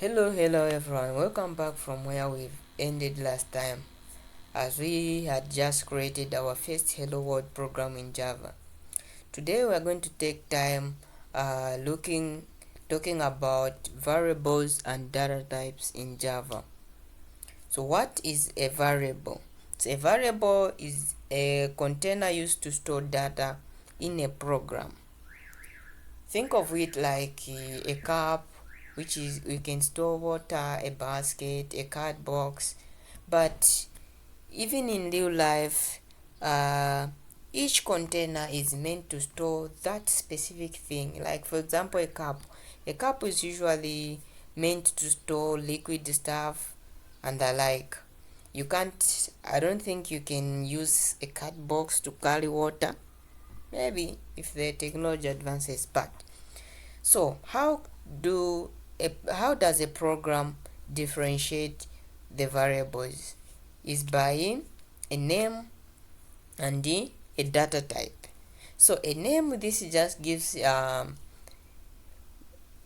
Hello everyone, welcome back from where we've ended last time, as we had just created our first Hello World program in Java. Today we are going to take time talking about variables and data types in Java. So what is a variable? So a variable is a container used to store data in a program. Think of it like a cup, which is we can store water, a basket, a card box. But even in real life, each container is meant to store that specific thing. Like for example, a cup. A cup is usually meant to store liquid stuff and the like. I don't think you can use a card box to carry water. Maybe if the technology advances, but so how does a program differentiate the variables? Is by a name and a data type. So a name, this just gives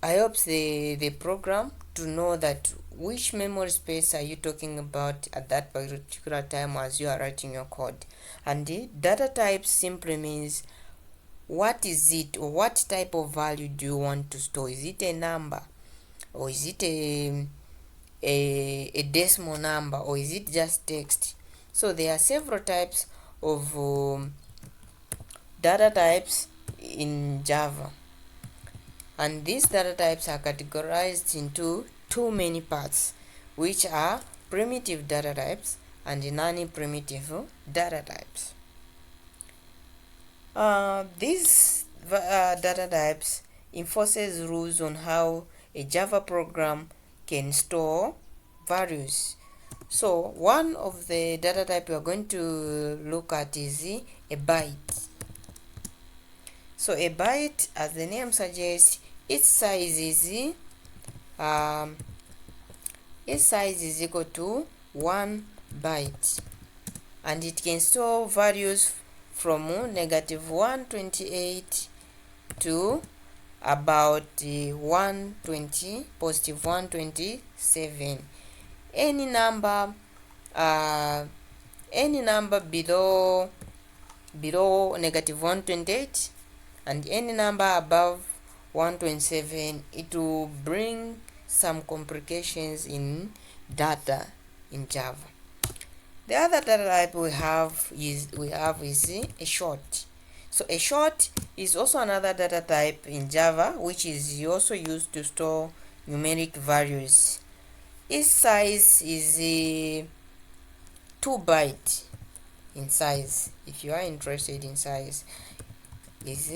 helps the program to know that which memory space are you talking about at that particular time as you are writing your code. And the data type simply means what is it, or what type of value do you want to store? Is it a number, or is it a decimal number, or is it just text? So there are several types of data types in Java, and these data types are categorized into two main parts, which are primitive data types and non-primitive data types. These data types enforces rules on how a Java program can store values. So one of the data type we are going to look at is a byte. So a byte, as the name suggests, its size is equal to 1 byte, and it can store values from -128 to about 120, positive 127. Any number below -128 and any number above 127, it will bring some complications in data in Java. The other data type we have is a short. So a short is also another data type in Java, which is also used to store numeric values. Its size is 2 byte in size. If you are interested in size, is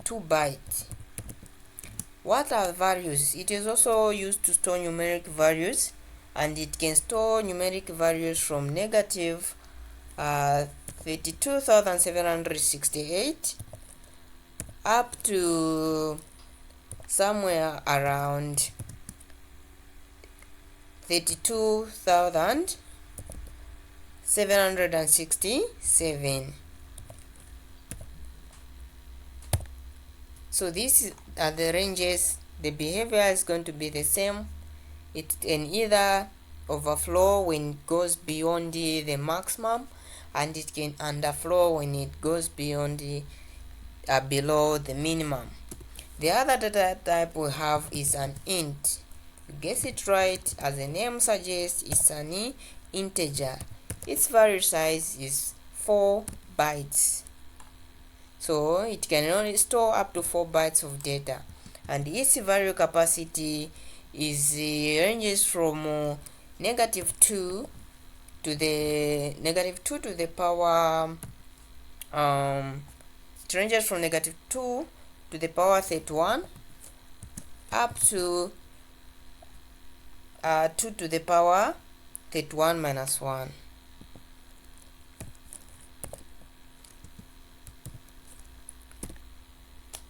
2 byte. What are values? It is also used to store numeric values, and it can store numeric values from negative 32,768 up to somewhere around 32,767. So these are the ranges. The behavior is going to be the same. It can either overflow when it goes beyond the maximum, and it can underflow when it goes beyond below the minimum. The other data type we have is an int. You guess it right, as the name suggests, it's an integer. Its value size is 4 bytes. So it can only store up to 4 bytes of data, and its value capacity is ranges from -2 to the power it ranges from -2 to the power 31 up to 2 to the power 31 minus 1.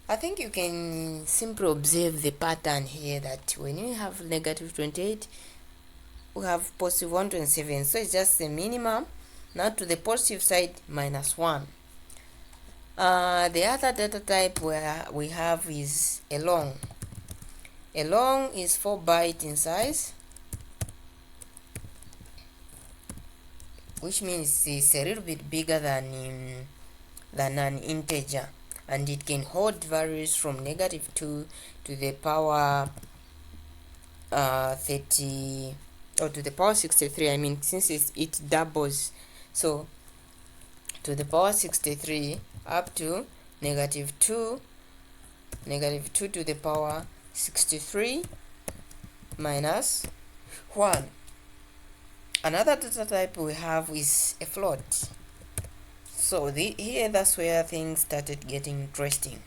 I think you can simply observe the pattern here, that when you have -28, we have positive 127, so it's just the minimum. Now to the positive side, -1. The other data type where we have is a long. A long is 4 bytes in size, which means it's a little bit bigger than an integer, and it can hold values from -2 to the power 30, or to the power 63. I mean, since it doubles, so to the power 63 up to -2 to the power 63 minus 1. Another data type we have is a float. So here, that's where things started getting interesting.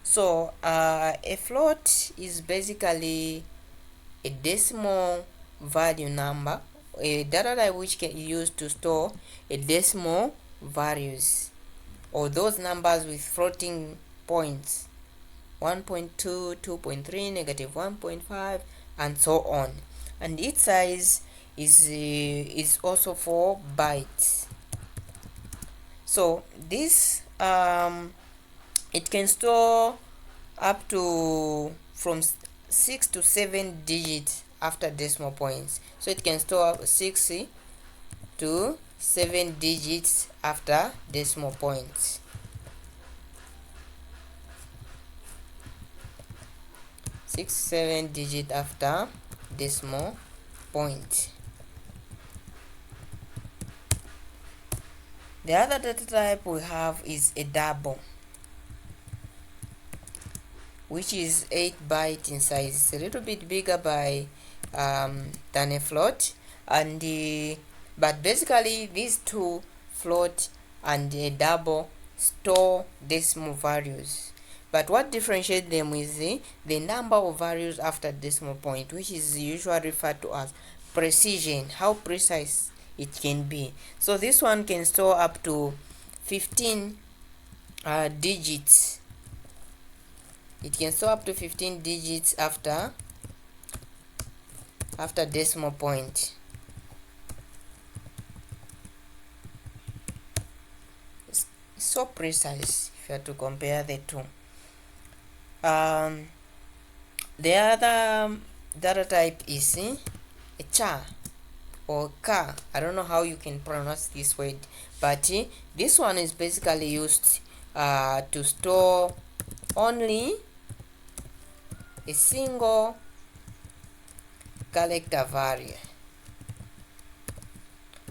So a float is basically a decimal value number, a data type which can be used to store a decimal values, or those numbers with floating points, 1.2, 2.3, -1.5, and so on. And its size is also 4 bytes. So this it can store up to from 6 to 7 digits after decimal points. So it can store 6 to 7 digits after decimal points. Six, 7 digit after decimal point. The other data type we have is a double, which is 8 bytes in size. It's a little bit bigger by than a float, and but basically these two, float and a double, store decimal values. But what differentiates them is the number of values after decimal point, which is usually referred to as precision, how precise it can be. So this one can store up to 15 digits. It can store up to 15 digits after decimal point. It's so precise if you have to compare the two. The other data type is a cha or ka. I don't know how you can pronounce this word, but this one is basically used to store only a single character value.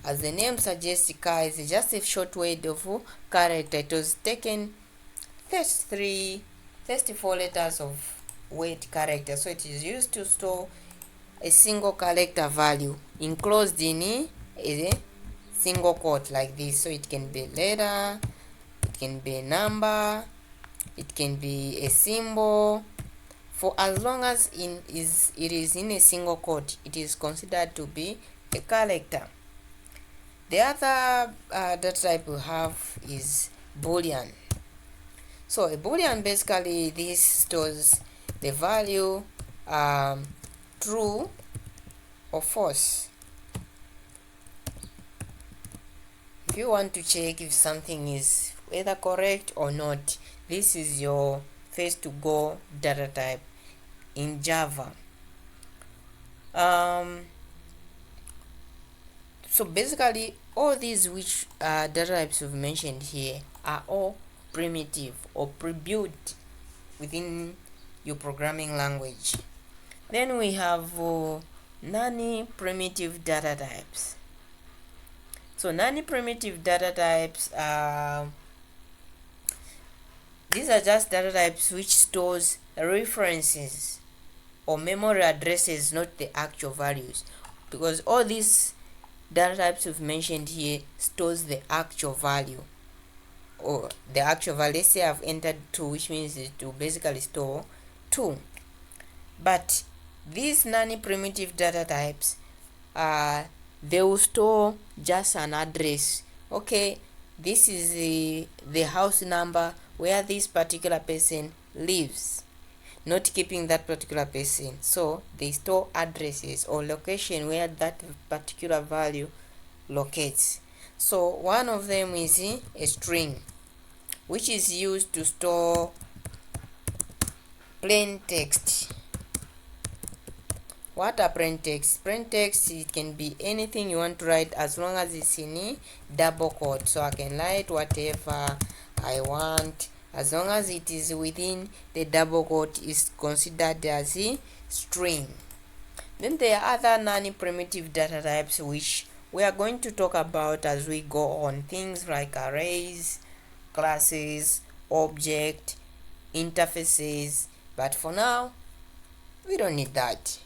As the name suggests, ka is just a short word of character. It was taken 34 letters of word character, so it is used to store a single character value enclosed in a single quote like this. So it can be a letter, it can be a number, it can be a symbol. For as long as it is in a single quote, it is considered to be a character. The other data type we have is Boolean. So a Boolean, basically this stores the value true or false. If you want to check if something is either correct or not, this is your first to go data type in Java. So basically all these which data types we've mentioned here are all primitive or pre-built within your programming language. Then we have non-primitive data types. So non-primitive data types, these are just data types which stores references or memory addresses, not the actual values, because all these data types we've mentioned here stores the actual value, or the actual value. Let's say I've entered 2, which means it will basically store 2. But these non-primitive data types, they will store just an address. Okay, this is the house number where this particular person lives, not keeping that particular person. So they store addresses or location where that particular value locates. So one of them is a string, which is used to store plain text. What are plain text? Plain text, it can be anything you want to write as long as it's in double quote. So I can write whatever I want as long as it is within the double quote is considered as a string. Then there are other non-primitive data types which we are going to talk about as we go on. Things like arrays, classes, object, interfaces, but for now we don't need that.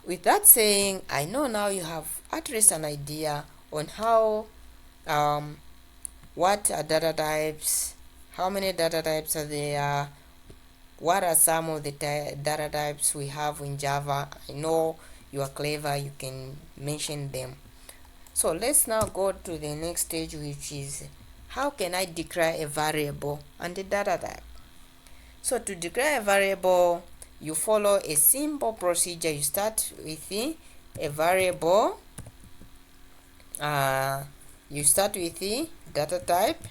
With that saying, I know now you have at least an idea on how what are data types, how many data types are there, what are some of the data types we have in Java. I know you are clever, you can mention them. So let's now go to the next stage, which is how can I declare a variable and a data type. So to declare a variable, you follow a simple procedure. You start with a variable, you start with the data type,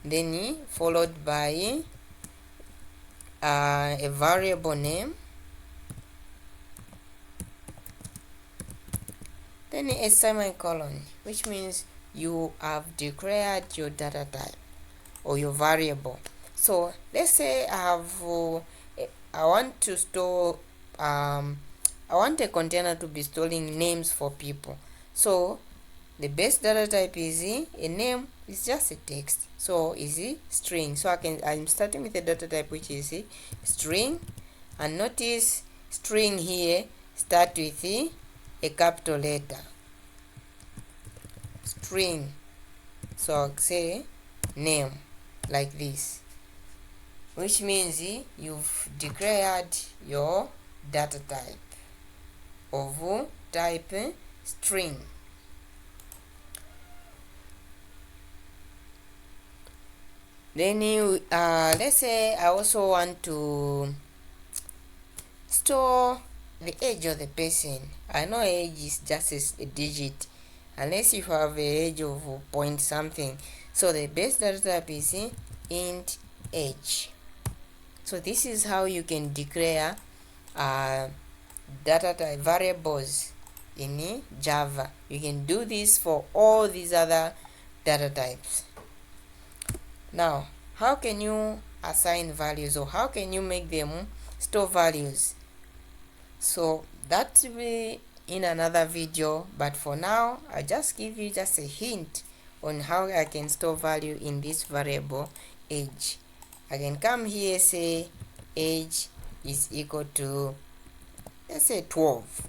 then followed by a variable name, then a semicolon, which means you have declared your data type or your variable. So let's say I want to store I want a container to be storing names for people. So the base data type is a name is just a text, so is a string. So I'm starting with a data type which is a string, and notice string here start with a capital letter, string. So I'll say name like this, which means you've declared your data type of type string. Then let's say I also want to store the age of the person. I know age is just a digit unless you have a age of point something. So the base data type is int age. So this is how you can declare data type variables in Java. You can do this for all these other data types. Now, how can you assign values, or how can you make them store values? So that will be in another video, but for now I just give you just a hint on how I can store value in this variable age. I can come here, say age is equal to, let's say 12,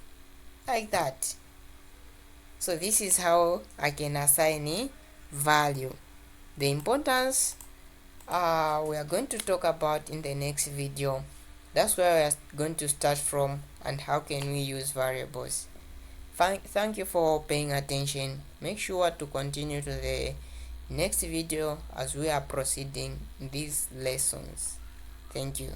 like that. So this is how I can assign a value. The importance we are going to talk about in the next video. That's where we are going to start from, and how can we use variables. Thank you for paying attention. Make sure to continue to the next video as we are proceeding these lessons. Thank you.